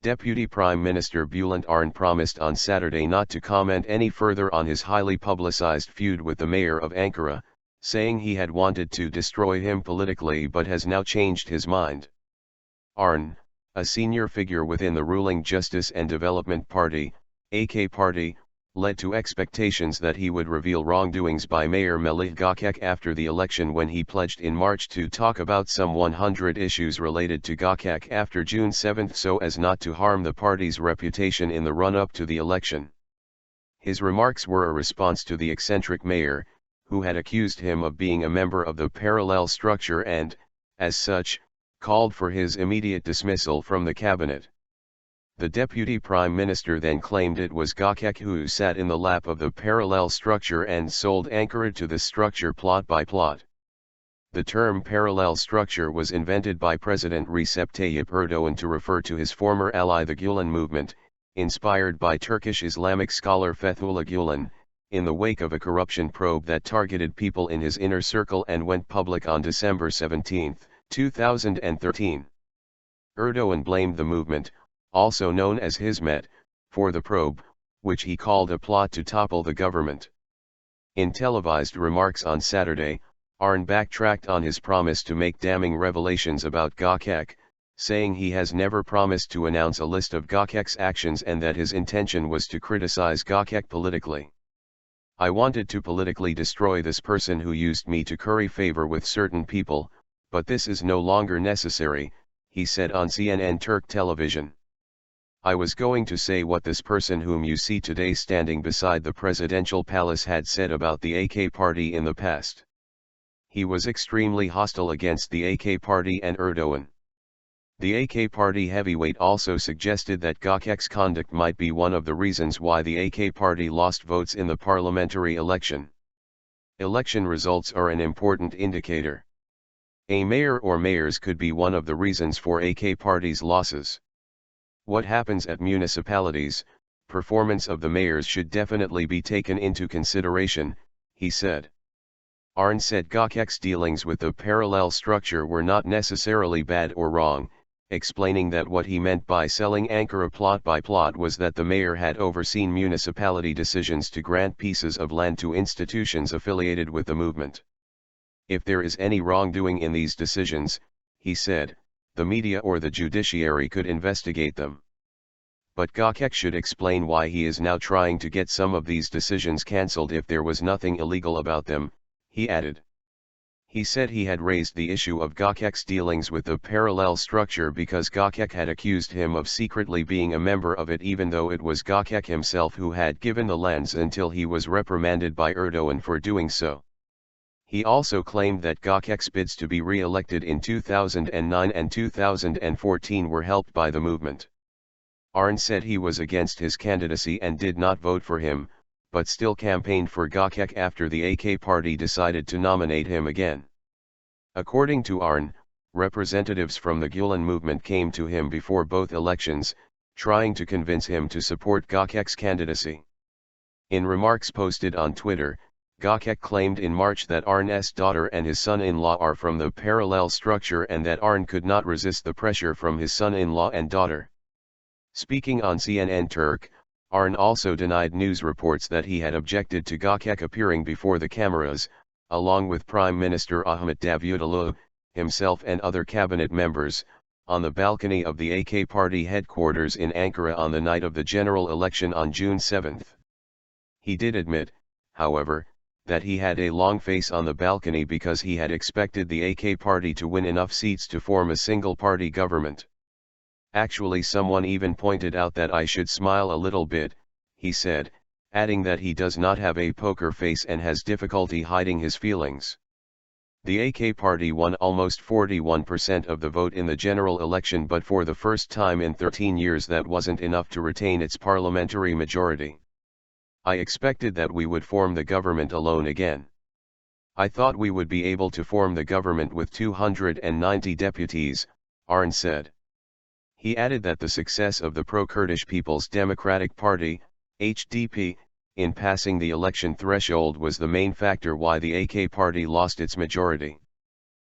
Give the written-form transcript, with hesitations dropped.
Deputy Prime Minister Bülent Arınç promised on Saturday not to comment any further on his highly publicized feud with the mayor of Ankara, saying he had wanted to destroy him politically but has now changed his mind. Arınç, a senior figure within the ruling Justice and Development Party, AK Party, led to expectations that he would reveal wrongdoings by Mayor Melih Gökçek after the election, when he pledged in March to talk about some 100 issues related to Gökçek after June 7 so as not to harm the party's reputation in the run-up to the election. His remarks were a response to the eccentric mayor, who had accused him of being a member of the parallel structure and, as such, called for his immediate dismissal from the cabinet. The deputy prime minister then claimed it was Gökçek who sat in the lap of the parallel structure and sold Ankara to the structure plot by plot. The term parallel structure was invented by President Recep Tayyip Erdogan to refer to his former ally the Gülen movement, inspired by Turkish Islamic scholar Fethullah Gülen, in the wake of a corruption probe that targeted people in his inner circle and went public on December 17, 2013. Erdogan blamed the movement, also known as Hizmet, for the probe, which he called a plot to topple the government. In televised remarks on Saturday, Arınç backtracked on his promise to make damning revelations about Gökçek, saying he has never promised to announce a list of Gökçek's actions and that his intention was to criticize Gökçek politically. I wanted to politically destroy this person who used me to curry favor with certain people, but this is no longer necessary, he said on CNN Turk television. I was going to say what this person whom you see today standing beside the presidential palace had said about the AK party in the past. He was extremely hostile against the AK party and Erdogan. The AK party heavyweight also suggested that Gökçek's conduct might be one of the reasons why the AK party lost votes in the parliamentary election. Election results are an important indicator. A mayor or mayors could be one of the reasons for AK party's losses. What happens at municipalities, performance of the mayors should definitely be taken into consideration, he said. Arınç said Gökçek's dealings with the parallel structure were not necessarily bad or wrong, explaining that what he meant by selling Ankara plot by plot was that the mayor had overseen municipality decisions to grant pieces of land to institutions affiliated with the movement. If there is any wrongdoing in these decisions, he said, the media or the judiciary could investigate them. But Gökçek should explain why he is now trying to get some of these decisions cancelled if there was nothing illegal about them, he added. He said he had raised the issue of Gökçek's dealings with the parallel structure because Gökçek had accused him of secretly being a member of it, even though it was Gökçek himself who had given the lands until he was reprimanded by Erdogan for doing so. He also claimed that Gökçek's bids to be re-elected in 2009 and 2014 were helped by the movement. Arınç said he was against his candidacy and did not vote for him, but still campaigned for Gökçek after the AK party decided to nominate him again. According to Arınç, representatives from the Gülen movement came to him before both elections, trying to convince him to support Gökçek's candidacy. In remarks posted on Twitter, Gökçek claimed in March that Arınç's daughter and his son-in-law are from the parallel structure and that Arınç could not resist the pressure from his son-in-law and daughter. Speaking on CNN Turk, Arınç also denied news reports that he had objected to Gökçek appearing before the cameras, along with Prime Minister Ahmet Davutoğlu, himself and other cabinet members, on the balcony of the AK party headquarters in Ankara on the night of the general election on June 7. He did admit, however, that he had a long face on the balcony because he had expected the AK party to win enough seats to form a single-party government. Actually, someone even pointed out that I should smile a little bit, he said, adding that he does not have a poker face and has difficulty hiding his feelings. The AK party won almost 41% of the vote in the general election, but for the first time in 13 years that wasn't enough to retain its parliamentary majority. I expected that we would form the government alone again. I thought we would be able to form the government with 290 deputies, Arınç said. He added that the success of the pro-Kurdish People's Democratic Party, HDP, in passing the election threshold was the main factor why the AK party lost its majority.